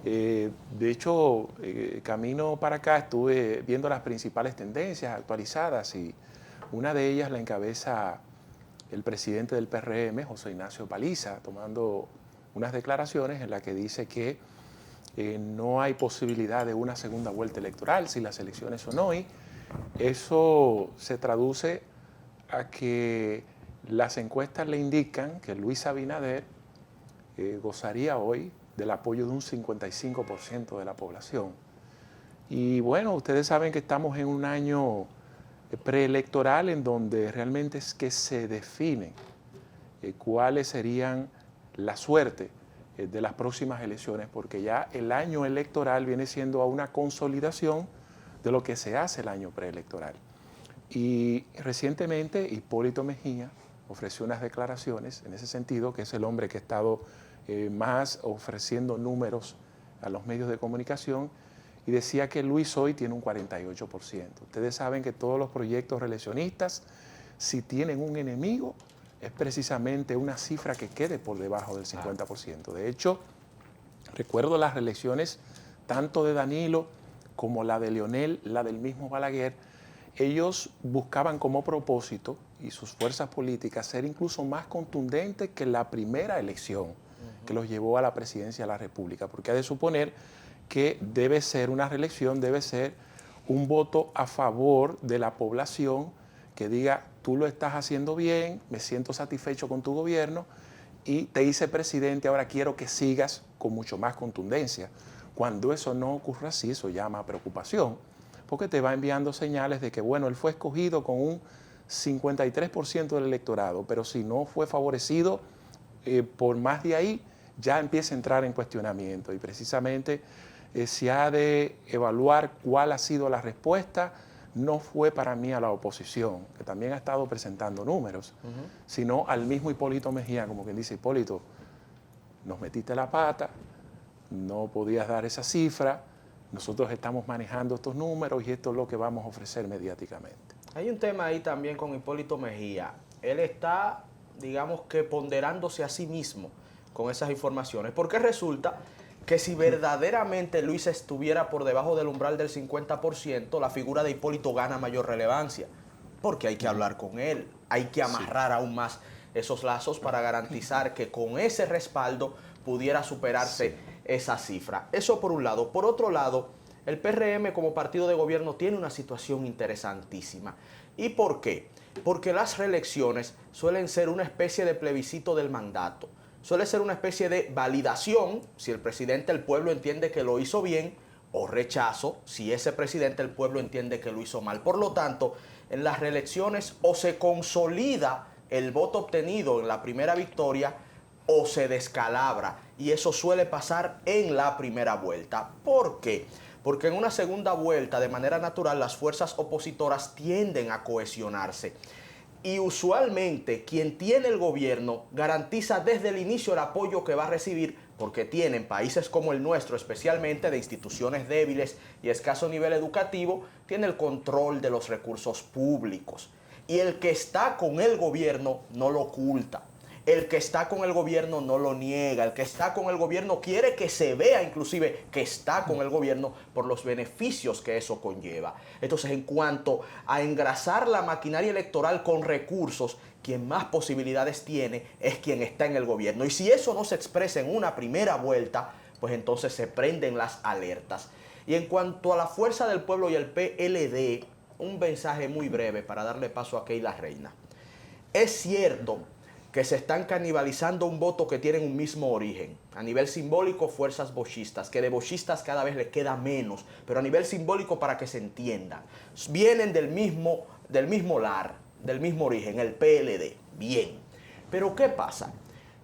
De hecho, camino para acá estuve viendo las principales tendencias actualizadas y una de ellas la encabeza el presidente del PRM, José Ignacio Paliza, tomando unas declaraciones en las que dice que no hay posibilidad de una segunda vuelta electoral si las elecciones son hoy. Eso se traduce a que las encuestas le indican que Luis Abinader gozaría hoy del apoyo de un 55% de la población. Y bueno, ustedes saben que estamos en un año preelectoral en donde realmente es que se definen cuáles serían la suerte de las próximas elecciones, porque ya el año electoral viene siendo una consolidación de lo que se hace el año preelectoral. Y recientemente Hipólito Mejía ofreció unas declaraciones en ese sentido, que es el hombre que ha estado más ofreciendo números a los medios de comunicación, y decía que Luis hoy tiene un 48%. Ustedes saben que todos los proyectos reeleccionistas, si tienen un enemigo, es precisamente una cifra que quede por debajo del 50%. De hecho, recuerdo las reelecciones tanto de Danilo como la de Leonel, la del mismo Balaguer. Ellos buscaban como propósito, y sus fuerzas políticas, ser incluso más contundentes que la primera elección que los llevó a la presidencia de la República, porque ha de suponer que debe ser una reelección, debe ser un voto a favor de la población que diga, tú lo estás haciendo bien, me siento satisfecho con tu gobierno y te hice presidente, ahora quiero que sigas con mucho más contundencia. Cuando eso no ocurre así, eso llama a preocupación, porque te va enviando señales de que, bueno, él fue escogido con un 53% del electorado, pero si no fue favorecido por más de ahí, ya empieza a entrar en cuestionamiento y precisamente se ha de evaluar cuál ha sido la respuesta. No fue para mí a la oposición, que también ha estado presentando números, sino al mismo Hipólito Mejía, como quien dice, Hipólito, nos metiste la pata, no podías dar esa cifra, nosotros estamos manejando estos números y esto es lo que vamos a ofrecer mediáticamente. Hay un tema ahí también con Hipólito Mejía. Él está, digamos que ponderándose a sí mismo con esas informaciones, porque resulta que si verdaderamente Luis estuviera por debajo del umbral del 50%, la figura de Hipólito gana mayor relevancia, porque hay que hablar con él, hay que amarrar aún más esos lazos para garantizar que con ese respaldo pudiera superarse esa cifra. Eso por un lado. Por otro lado, el PRM como partido de gobierno tiene una situación interesantísima. ¿Y por qué? Porque las reelecciones suelen ser una especie de plebiscito del mandato. Suele ser una especie de validación, si el presidente del pueblo entiende que lo hizo bien, o rechazo, si ese presidente del pueblo entiende que lo hizo mal. Por lo tanto, en las reelecciones o se consolida el voto obtenido en la primera victoria o se descalabra. Y eso suele pasar en la primera vuelta. ¿Por qué? Porque en una segunda vuelta, de manera natural, las fuerzas opositoras tienden a cohesionarse. Y usualmente quien tiene el gobierno garantiza desde el inicio el apoyo que va a recibir, porque tienen países como el nuestro, especialmente de instituciones débiles y escaso nivel educativo, tiene el control de los recursos públicos. Y el que está con el gobierno no lo oculta. El que está con el gobierno no lo niega, el que está con el gobierno quiere que se vea inclusive que está con el gobierno por los beneficios que eso conlleva. Entonces, en cuanto a engrasar la maquinaria electoral con recursos, quien más posibilidades tiene es quien está en el gobierno. Y si eso no se expresa en una primera vuelta, pues entonces se prenden las alertas. Y en cuanto a la Fuerza del Pueblo y el PLD, un mensaje muy breve para darle paso a Keila Reina. Es cierto que se están canibalizando un voto que tienen un mismo origen. A nivel simbólico, fuerzas bochistas, que de bochistas cada vez le queda menos, pero a nivel simbólico para que se entiendan. Vienen del mismo lar, del mismo origen, el PLD. Bien. Pero ¿qué pasa?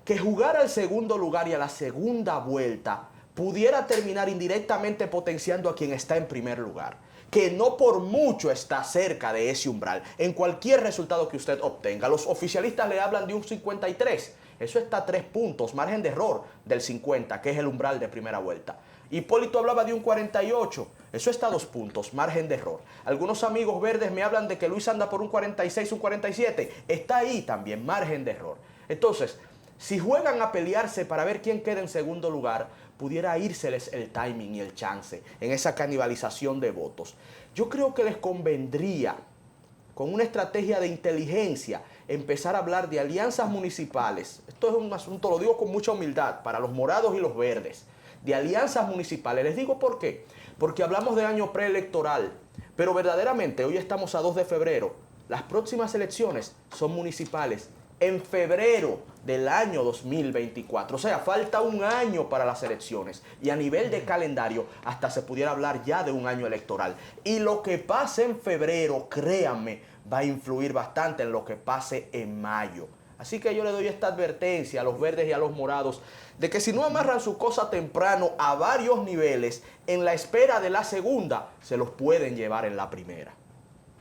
Que jugar al segundo lugar y a la segunda vuelta pudiera terminar indirectamente potenciando a quien está en primer lugar, que no por mucho está cerca de ese umbral. En cualquier resultado que usted obtenga, los oficialistas le hablan de un 53. Eso está a 3 puntos, margen de error del 50, que es el umbral de primera vuelta. Hipólito hablaba de un 48. Eso está a 2 puntos, margen de error. Algunos amigos verdes me hablan de que Luis anda por un 46, un 47. Está ahí también, margen de error. Entonces, si juegan a pelearse para ver quién queda en segundo lugar, pudiera írseles el timing y el chance en esa canibalización de votos. Yo creo que les convendría, con una estrategia de inteligencia, empezar a hablar de alianzas municipales. Esto es un asunto, lo digo con mucha humildad, para los morados y los verdes, de alianzas municipales. Les digo por qué. Porque hablamos de año preelectoral, pero verdaderamente hoy estamos a 2 de febrero. Las próximas elecciones son municipales en febrero del año 2024. O sea, falta un año para las elecciones. Y a nivel de calendario, hasta se pudiera hablar ya de un año electoral. Y lo que pase en febrero, créanme, va a influir bastante en lo que pase en mayo. Así que yo le doy esta advertencia a los verdes y a los morados de que si no amarran su cosa temprano a varios niveles, en la espera de la segunda, se los pueden llevar en la primera.